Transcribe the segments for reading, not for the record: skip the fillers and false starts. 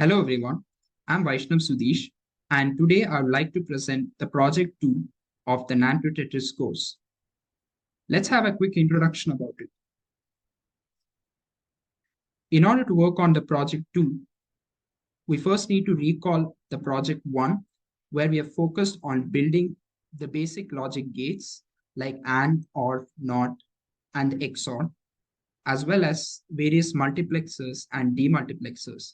Hello everyone, I'm Vaishnav Sudesh, and today I would like to present the Project 2 of the Nand2Tetris course. Let's have a quick introduction about it. In order to work on the Project 2, we first need to recall the Project 1, where we have focused on building the basic logic gates like AND, OR, NOT, and XOR, as well as various multiplexers and demultiplexers.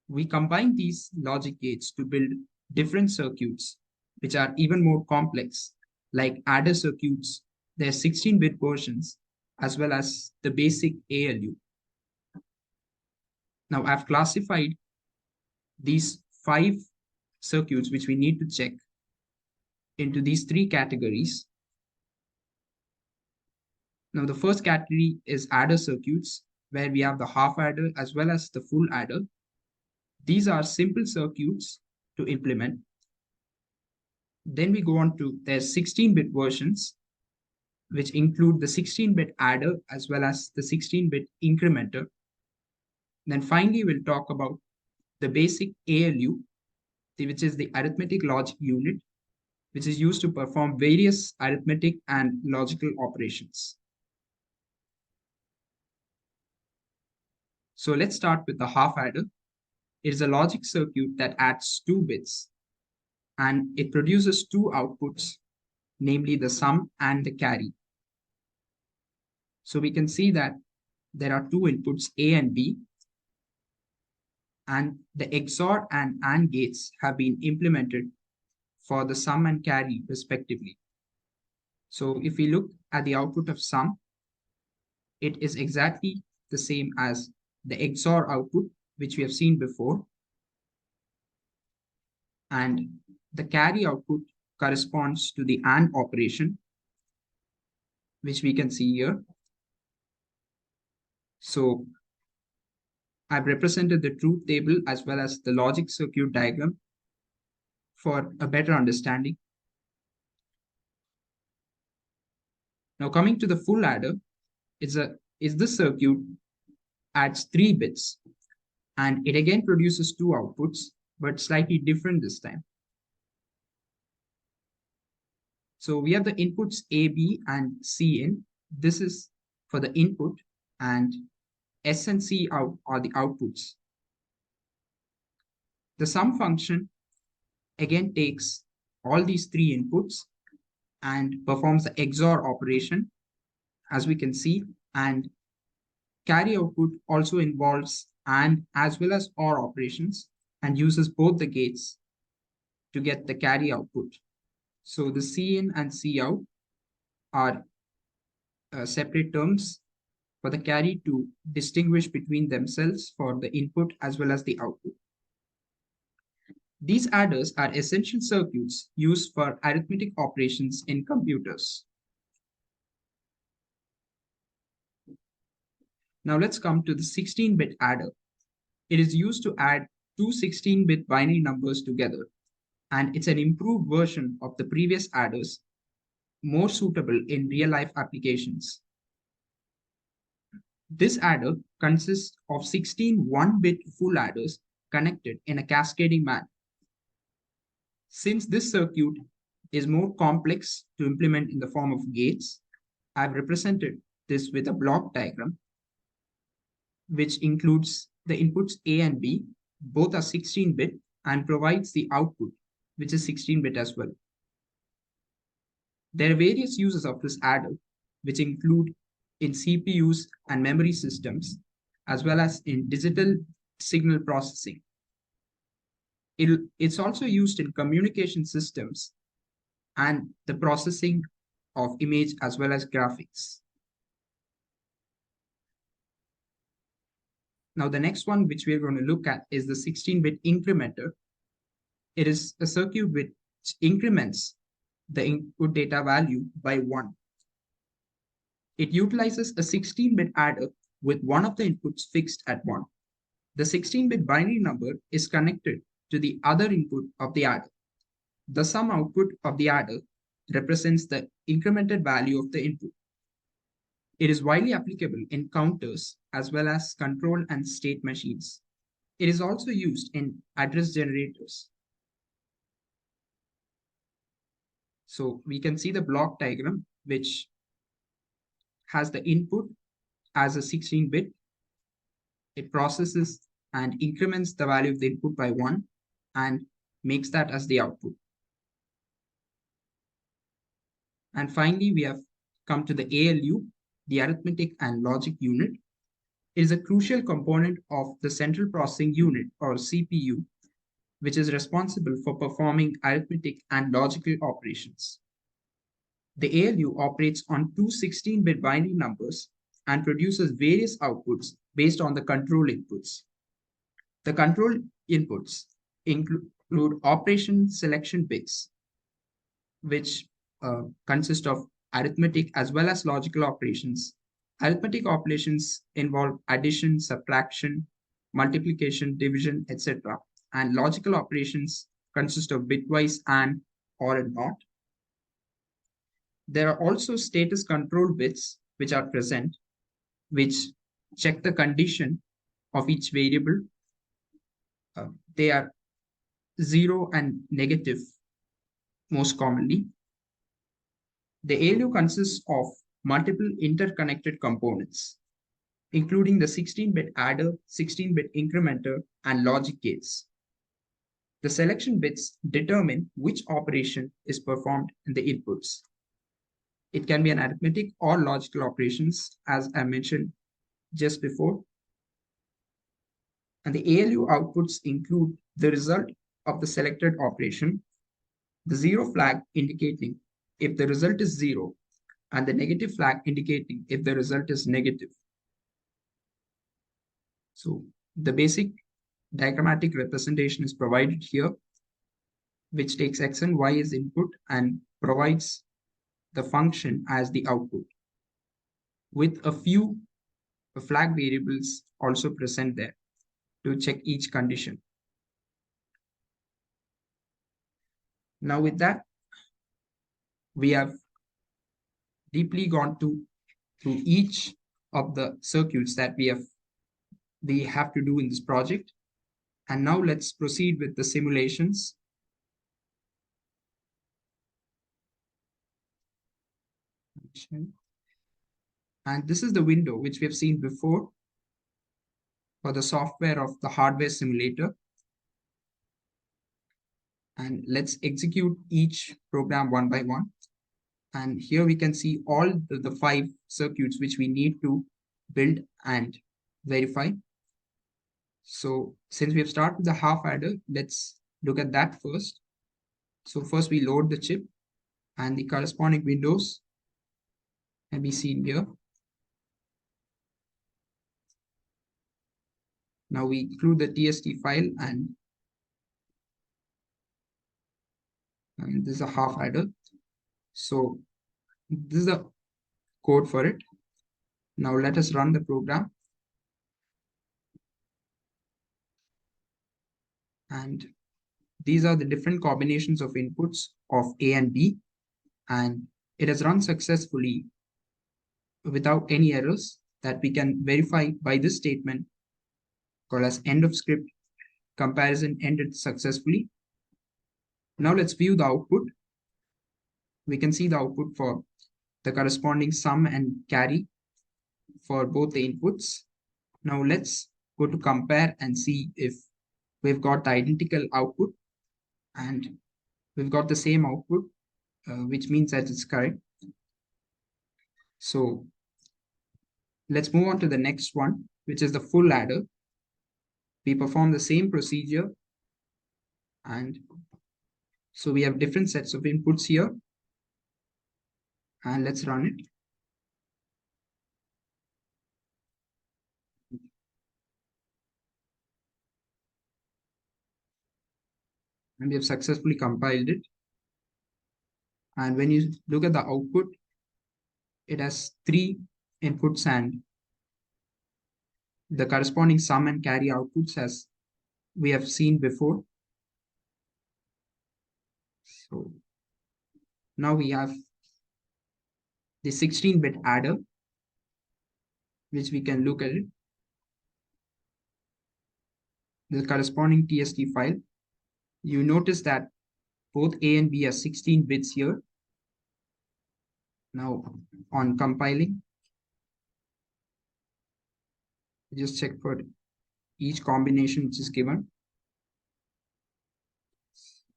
We combine these logic gates to build different circuits, which are even more complex, like adder circuits, their 16-bit versions, as well as the basic ALU. Now, I've classified these 5 circuits, which we need to check, into these 3 categories. Now, the first category is adder circuits, where we have the half adder as well as the full adder. These are simple circuits to implement. Then we go on to their 16-bit versions, which include the 16-bit adder as well as the 16-bit incrementer. Then finally, we'll talk about the basic ALU, which is the arithmetic logic unit, which is used to perform various arithmetic and logical operations. So let's start with the half adder. It is a logic circuit that adds 2 bits, and it produces 2 outputs, namely the sum and the carry. So we can see that there are 2 inputs, A and B, and the XOR and AND gates have been implemented for the sum and carry respectively. So if we look at the output of sum, it is exactly the same as the XOR output, which we have seen before. And the carry output corresponds to the AND operation, which we can see here. So I've represented the truth table as well as the logic circuit diagram for a better understanding. Now coming to the full adder, this circuit adds 3 bits, and it again produces 2 outputs, but slightly different this time. So we have the inputs A, B, and C in. This is for the input, and S and C out are the outputs. The sum function again takes all these 3 inputs and performs the XOR operation, as we can see, and carry output also involves AND as well as OR operations and uses both the gates to get the carry output. So the C in and C out are separate terms for the carry to distinguish between themselves for the input as well as the output. These adders are essential circuits used for arithmetic operations in computers. Now let's come to the 16-bit adder. It is used to add 2 16-bit binary numbers together, and it's an improved version of the previous adders, more suitable in real-life applications. This adder consists of 16 1-bit full adders connected in a cascading manner. Since this circuit is more complex to implement in the form of gates, I've represented this with a block diagram, which includes the inputs A and B. Both are 16-bit and provides the output, which is 16-bit as well. There are various uses of this adder, which include in CPUs and memory systems, as well as in digital signal processing. It's also used in communication systems and the processing of image as well as graphics. Now, the next one which we're going to look at is the 16-bit incrementer. It is a circuit which increments the input data value by 1. It utilizes a 16-bit adder with one of the inputs fixed at 1. The 16-bit binary number is connected to the other input of the adder. The sum output of the adder represents the incremented value of the input. It is widely applicable in counters as well as control and state machines. It is also used in address generators. So we can see the block diagram, which has the input as a 16-bit. It processes and increments the value of the input by 1 and makes that as the output. And finally, we have come to the ALU, the arithmetic and logic unit. It is a crucial component of the central processing unit, or CPU, which is responsible for performing arithmetic and logical operations. The ALU operates on two 16-bit binary numbers and produces various outputs based on the control inputs. The control inputs include operation selection bits, which consist of arithmetic as well as logical operations. Arithmetic operations involve addition, subtraction, multiplication, division, etc. And logical operations consist of bitwise and or and not. There are also status control bits which are present, which check the condition of each variable. They are 0 and negative most commonly. The ALU consists of multiple interconnected components, including the 16-bit adder, 16-bit incrementer, and logic gates. The selection bits determine which operation is performed in the inputs. It can be an arithmetic or logical operations, as I mentioned just before. And the ALU outputs include the result of the selected operation, the 0 flag indicating if the result is 0, and the negative flag indicating if the result is negative. So the basic diagrammatic representation is provided here, which takes x and y as input and provides the function as the output, with a few flag variables also present there to check each condition. Now with that, we have deeply gone through each of the circuits that we have to do in this project. And now let's proceed with the simulations. And this is the window which we have seen before for the software of the hardware simulator. And let's execute each program one by one. And here we can see all the 5 circuits which we need to build and verify. So since we have started with the half adder, let's look at that first. So first we load the chip and the corresponding windows can be seen here. Now we include the TST file and this is a half adder. So this is the code for it. Now let us run the program. And these are the different combinations of inputs of A and B. And it has run successfully without any errors that we can verify by this statement called as end of script comparison ended successfully. Now let's view the output. We can see the output for the corresponding sum and carry for both the inputs. Now let's go to compare and see if we've got the identical output, and we've got the same output, which means that it's correct. So let's move on to the next one, which is the full adder. We perform the same procedure, and so we have different sets of inputs here, and let's run it. And we have successfully compiled it. And when you look at the output, it has 3 inputs and the corresponding sum and carry outputs as we have seen before. So now we have the 16-bit adder, which we can look at it. the corresponding TST file, you notice that both A and B are 16 bits here. Now on compiling, just check for each combination which is given.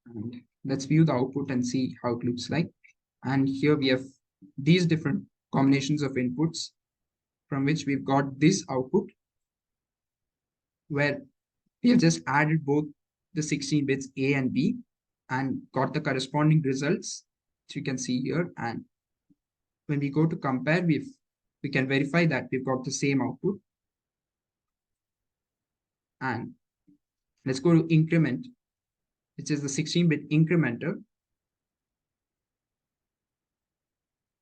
And let's view the output and see how it looks like. And here we have these different combinations of inputs from which we've got this output, where we have just added both the 16 bits A and B and got the corresponding results, which you can see here. And when we go to compare, we can verify that we've got the same output. And let's go to increment, which is the 16-bit incrementer.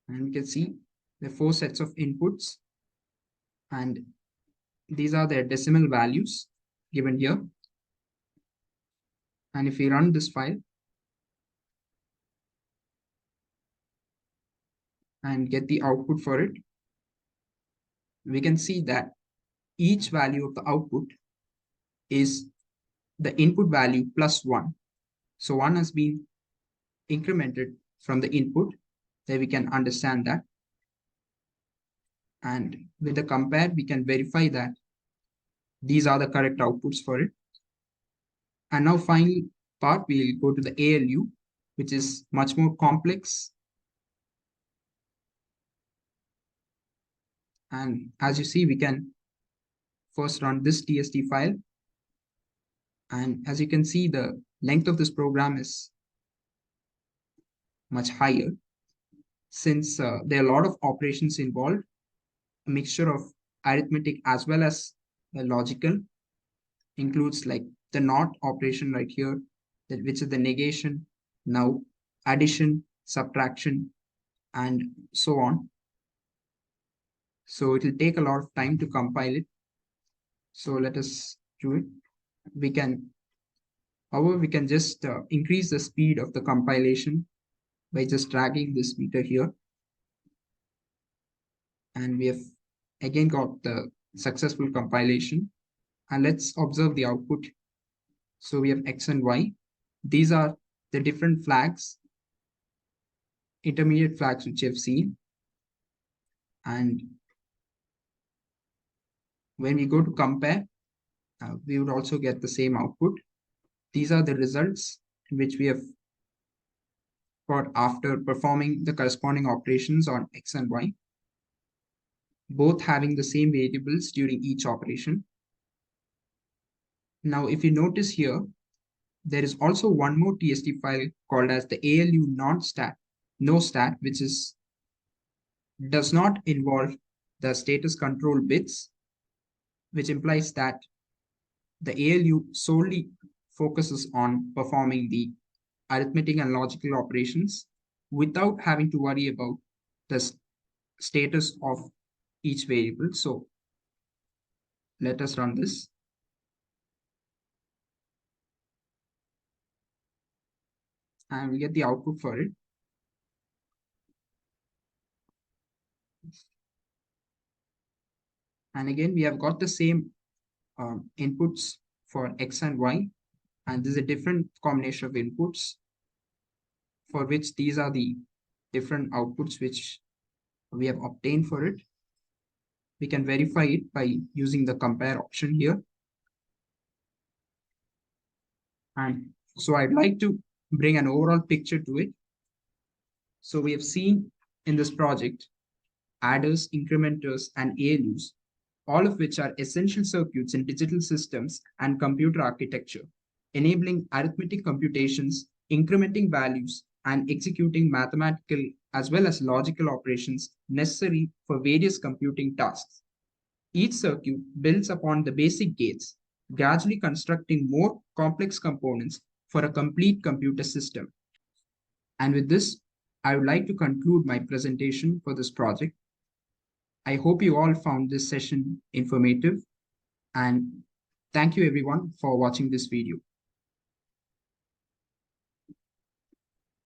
And we can see the 4 sets of inputs, and these are their decimal values given here. And if we run this file and get the output for it, we can see that each value of the output is the input value plus 1. So 1 has been incremented from the input. There we can understand that. And with the compare, we can verify that these are the correct outputs for it. And now final part, we'll go to the ALU, which is much more complex. And as you see, we can first run this TST file. And as you can see, the length of this program is much higher since there are a lot of operations involved, a mixture of arithmetic as well as logical, includes like the NOT operation right here, which is the negation, now addition, subtraction, and so on. So it will take a lot of time to compile it. So let us do it. However, we can just increase the speed of the compilation by just dragging this meter here. And we have again got the successful compilation. And let's observe the output. So we have X and Y. These are the different flags, intermediate flags which you have seen. And when we go to compare, we would also get the same output. These are the results which we have got after performing the corresponding operations on X and Y, both having the same variables during each operation. Now, if you notice here, there is also one more TST file called as the ALU no-stat, which does not involve the status control bits, which implies that the ALU solely focuses on performing the arithmetic and logical operations without having to worry about the status of each variable. So let us run this. And we get the output for it. And again, we have got the same inputs for X and Y. And this is a different combination of inputs for which these are the different outputs which we have obtained for it. We can verify it by using the compare option here. And so I'd like to bring an overall picture to it. So we have seen in this project adders, incrementers, and ALUs, all of which are essential circuits in digital systems and computer architecture, enabling arithmetic computations, incrementing values, and executing mathematical as well as logical operations necessary for various computing tasks. Each circuit builds upon the basic gates, gradually constructing more complex components for a complete computer system. And with this, I would like to conclude my presentation for this project. I hope you all found this session informative, and thank you everyone for watching this video.